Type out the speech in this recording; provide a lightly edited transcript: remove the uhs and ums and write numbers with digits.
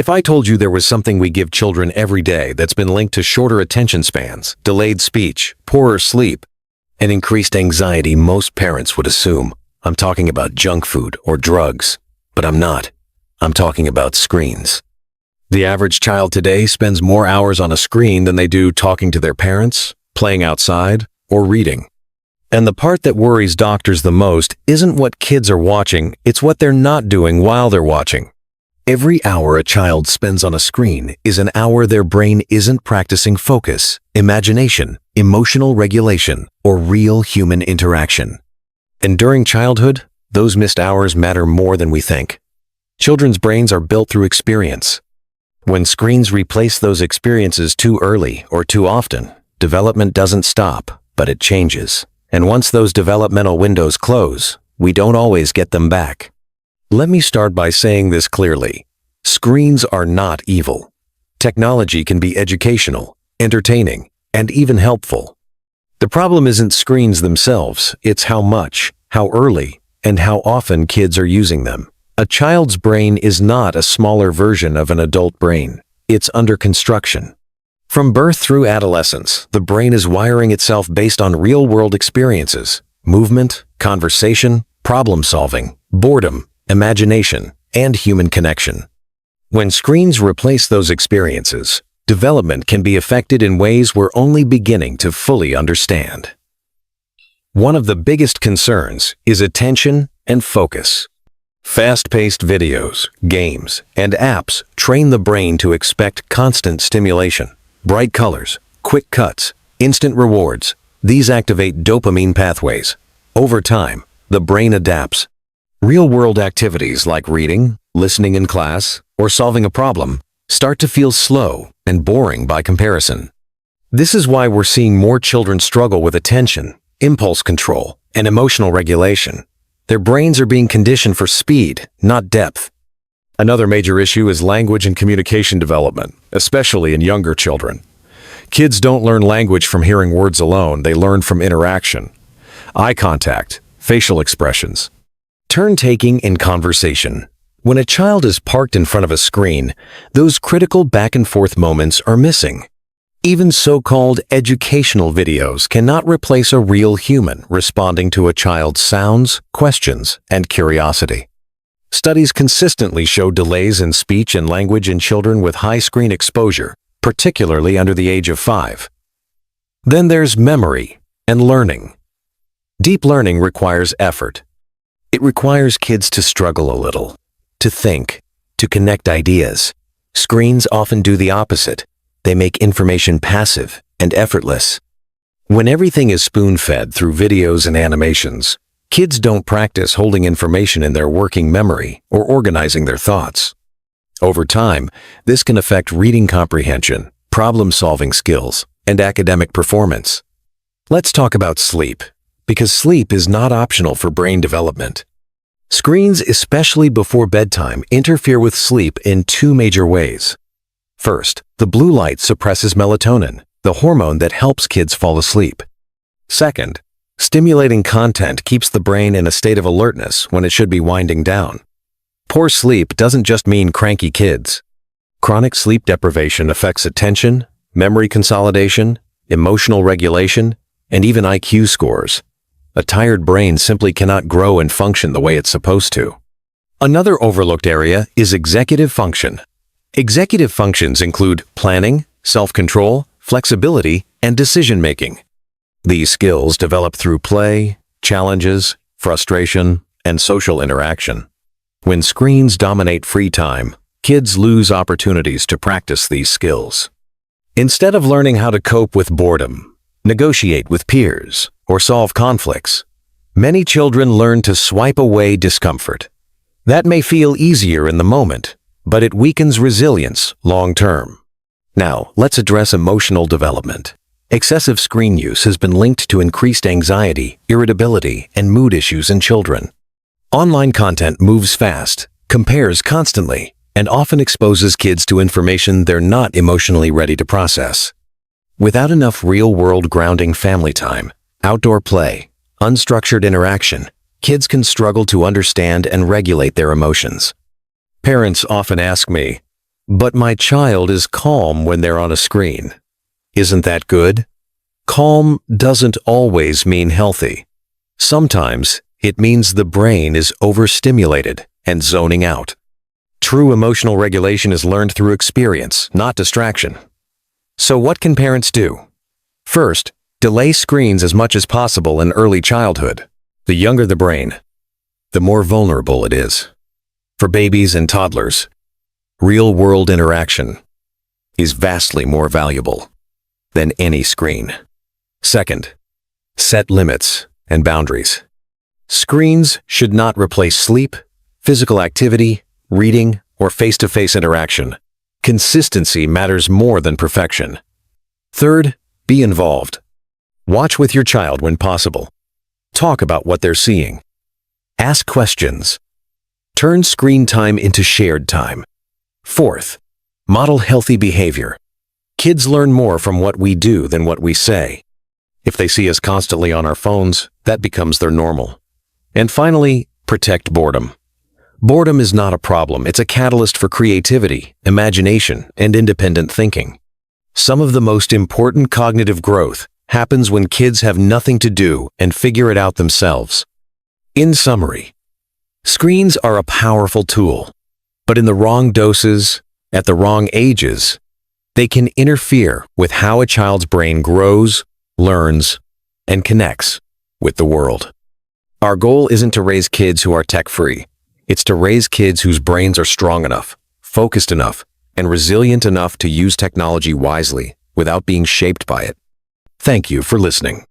If I told you there was something we give children every day that's been linked to shorter attention spans, delayed speech, poorer sleep, and increased anxiety, most parents would assume I'm talking about junk food or drugs. But I'm not. I'm talking about screens. The average child today spends more hours on a screen than they do talking to their parents, playing outside, or reading. And the part that worries doctors the most isn't what kids are watching, it's what they're not doing while they're watching. Every hour a child spends on a screen is an hour their brain isn't practicing focus, imagination, emotional regulation, or real human interaction. And during childhood, those missed hours matter more than we think. Children's brains are built through experience. When screens replace those experiences too early or too often, development doesn't stop, but it changes. And once those developmental windows close, we don't always get them back. Let me start by saying this clearly. Screens are not evil. Technology can be educational, entertaining, and even helpful. The problem isn't screens themselves, it's how much, how early, and how often kids are using them. A child's brain is not a smaller version of an adult brain. It's under construction. From birth through adolescence, the brain is wiring itself based on real-world experiences, movement, conversation, problem-solving, boredom, imagination, and human connection. When screens replace those experiences, development can be affected in ways we're only beginning to fully understand. One of the biggest concerns is attention and focus. Fast-paced videos, games, and apps train the brain to expect constant stimulation. Bright colors, quick cuts, instant rewards, these activate dopamine pathways. Over time, the brain adapts. Real-world activities like reading, listening in class, or solving a problem start to feel slow and boring by comparison. This is why we're seeing more children struggle with attention, impulse control, and emotional regulation. Their brains are being conditioned for speed, not depth. Another major issue is language and communication development, especially in younger children. Kids don't learn language from hearing words alone, they learn from interaction. Eye contact, facial expressions. Turn-taking in conversation. When a child is parked in front of a screen, those critical back-and-forth moments are missing. Even so-called educational videos cannot replace a real human responding to a child's sounds, questions, and curiosity. Studies consistently show delays in speech and language in children with high screen exposure, particularly under the age of 5. Then there's memory and learning. Deep learning requires effort. It requires kids to struggle a little, to think, to connect ideas. Screens often do the opposite. They make information passive and effortless. When everything is spoon-fed through videos and animations, kids don't practice holding information in their working memory or organizing their thoughts. Over time, this can affect reading comprehension, problem-solving skills, and academic performance. Let's talk about sleep, because sleep is not optional for brain development. Screens, especially before bedtime, interfere with sleep in two major ways. First, the blue light suppresses melatonin, the hormone that helps kids fall asleep. Second, stimulating content keeps the brain in a state of alertness when it should be winding down. Poor sleep doesn't just mean cranky kids. Chronic sleep deprivation affects attention, memory consolidation, emotional regulation, and even IQ scores. A tired brain simply cannot grow and function the way it's supposed to. Another overlooked area is executive function. Executive functions include planning, self-control, flexibility, and decision-making. These skills develop through play, challenges, frustration, and social interaction. When screens dominate free time, kids lose opportunities to practice these skills. Instead of learning how to cope with boredom, negotiate with peers, or solve conflicts, many children learn to swipe away discomfort. That may feel easier in the moment, but it weakens resilience long-term. Now, let's address emotional development. Excessive screen use has been linked to increased anxiety, irritability, and mood issues in children. Online content moves fast, compares constantly, and often exposes kids to information they're not emotionally ready to process. Without enough real-world grounding family time, outdoor play, unstructured interaction, kids can struggle to understand and regulate their emotions. Parents often ask me, But my child is calm when they're on a screen. Isn't that good? Calm doesn't always mean healthy. Sometimes it means the brain is overstimulated and zoning out. True emotional regulation is learned through experience, not distraction. So what can parents do? First, delay screens as much as possible in early childhood. The younger the brain, the more vulnerable it is. For babies and toddlers, real-world interaction is vastly more valuable than any screen. Second, set limits and boundaries. Screens should not replace sleep, physical activity, reading, or face-to-face interaction. Consistency matters more than perfection. Third, be involved. Watch with your child when possible. Talk about what they're seeing. Ask questions. Turn screen time into shared time. Fourth, model healthy behavior. Kids learn more from what we do than what we say. If they see us constantly on our phones, that becomes their normal. And finally, protect boredom. Boredom is not a problem. It's a catalyst for creativity, imagination, and independent thinking. Some of the most important cognitive growth happens when kids have nothing to do and figure it out themselves. In summary, screens are a powerful tool, but in the wrong doses, at the wrong ages, they can interfere with how a child's brain grows, learns, and connects with the world. Our goal isn't to raise kids who are tech-free. It's to raise kids whose brains are strong enough, focused enough, and resilient enough to use technology wisely without being shaped by it. Thank you for listening.